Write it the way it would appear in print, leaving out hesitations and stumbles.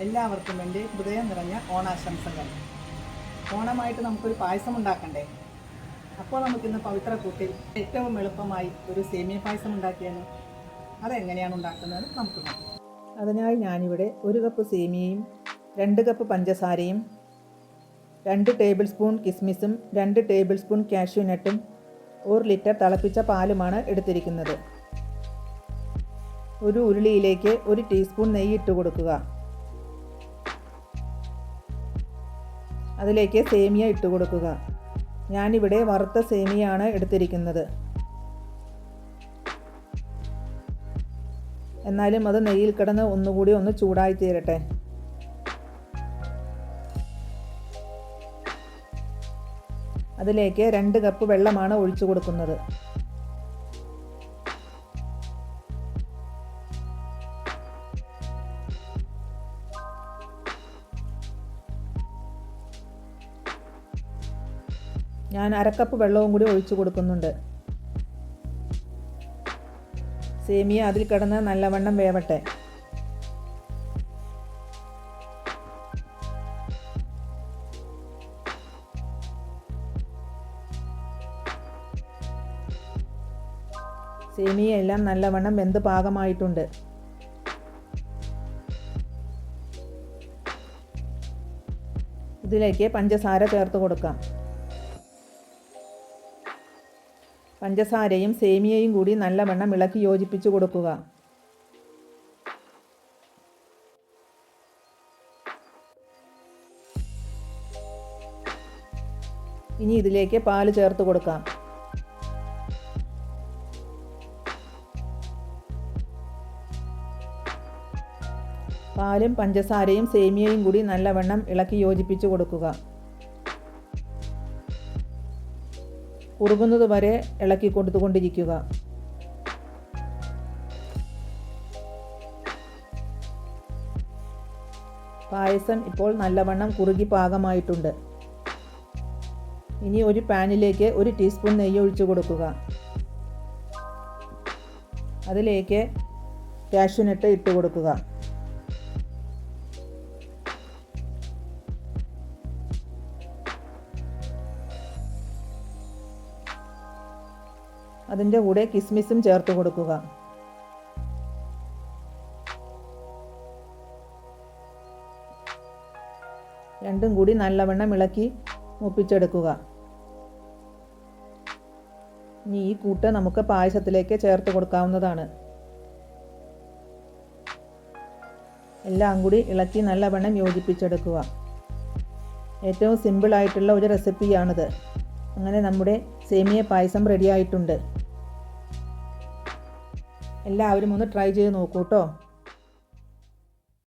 എല്ലാവർക്കും എൻ്റെ ഹൃദയം നിറഞ്ഞ ഓണാശംസകൾ. ഓണമായിട്ട് നമുക്കൊരു പായസം ഉണ്ടാക്കണ്ടേ? അപ്പോൾ നമുക്കിന്ന് പവിത്ര കൂട്ടിൽ ഏറ്റവും എളുപ്പമായി ഒരു സേമിയ പായസം ഉണ്ടാക്കിയാലോ? അതെങ്ങനെയാണ് ഉണ്ടാക്കുന്നത് നമുക്ക് നോക്കാം. അതിനായി ഞാനിവിടെ 1 കപ്പ് സേമിയയും 2 കപ്പ് പഞ്ചസാരയും 2 ടേബിൾ സ്പൂൺ കിസ്മിസും 2 ടേബിൾ സ്പൂൺ കാഷ്യൂ നട്ടും 1 ലിറ്റർ തിളപ്പിച്ച പാലുമാണ് എടുത്തിരിക്കുന്നത്. ഒരു ഉരുളിയിലേക്ക് 1 ടീസ്പൂൺ നെയ്യ് ഇട്ട് കൊടുക്കുക. അതിലേക്ക് സേമിയ ഇട്ട് കൊടുക്കുക. ഞാനിവിടെ വറുത്ത സേമിയയാണ് എടുത്തിരിക്കുന്നത്. എന്നാലും അത് നെയ്യിൽ കിടന്ന് ഒന്നുകൂടി ഒന്ന് ചൂടായി തീരട്ടെ. അതിലേക്ക് 2 കപ്പ് വെള്ളമാണ് ഒഴിച്ചു കൊടുക്കുന്നത്. ഞാൻ 1/2 കപ്പ് വെള്ളവും കൂടി ഒഴിച്ചു കൊടുക്കുന്നുണ്ട്. സേമിയ അതിൽ കിടന്ന് നല്ലവണ്ണം വേവട്ടെ. സേമിയ എല്ലാം നല്ലവണ്ണം വെന്ത് പാകമായിട്ടുണ്ട്. ഇതിലേക്ക് പഞ്ചസാര ചേർത്ത് കൊടുക്കാം. പഞ്ചസാരയും സേമിയയും കൂടി നല്ലവണ്ണം ഇളക്കി യോജിപ്പിച്ച് കൊടുക്കുക. ഇനി ഇതിലേക്ക് പാല് ചേർത്ത് കൊടുക്കാം. പാലും പഞ്ചസാരയും സേമിയയും കൂടി നല്ലവണ്ണം ഇളക്കി യോജിപ്പിച്ച് കൊടുക്കുക. കുറുകുന്നത് വരെ ഇളക്കി കൊടുത്തുകൊണ്ടിരിക്കുക. പായസം ഇപ്പോൾ നല്ലവണ്ണം കുറുകി പാകമായിട്ടുണ്ട്. ഇനി ഒരു പാനിലേക്ക് 1 ടീസ്പൂൺ നെയ്യ് ഒഴിച്ചു കൊടുക്കുക. അതിലേക്ക് കാഷ്യൂ നട്ട് ഇട്ട് കൊടുക്കുക. അതിൻ്റെ കൂടെ കിസ്മിസും ചേർത്ത് കൊടുക്കുക. രണ്ടും കൂടി നല്ലവണ്ണം ഇളക്കി മൂപ്പിച്ചെടുക്കുക. ഇനി ഈ കൂട്ട് നമുക്ക് പായസത്തിലേക്ക് ചേർത്ത് കൊടുക്കാവുന്നതാണ്. എല്ലാം കൂടി ഇളക്കി നല്ലവണ്ണം യോജിപ്പിച്ചെടുക്കുക. ഏറ്റവും സിമ്പിളായിട്ടുള്ള ഒരു റെസിപ്പിയാണിത്. അങ്ങനെ നമ്മുടെ സേമിയ പായസം റെഡി ആയിട്ടുണ്ട്. എല്ലാവരും ഒന്ന് ട്രൈ ചെയ്ത് നോക്കൂ കേട്ടോ.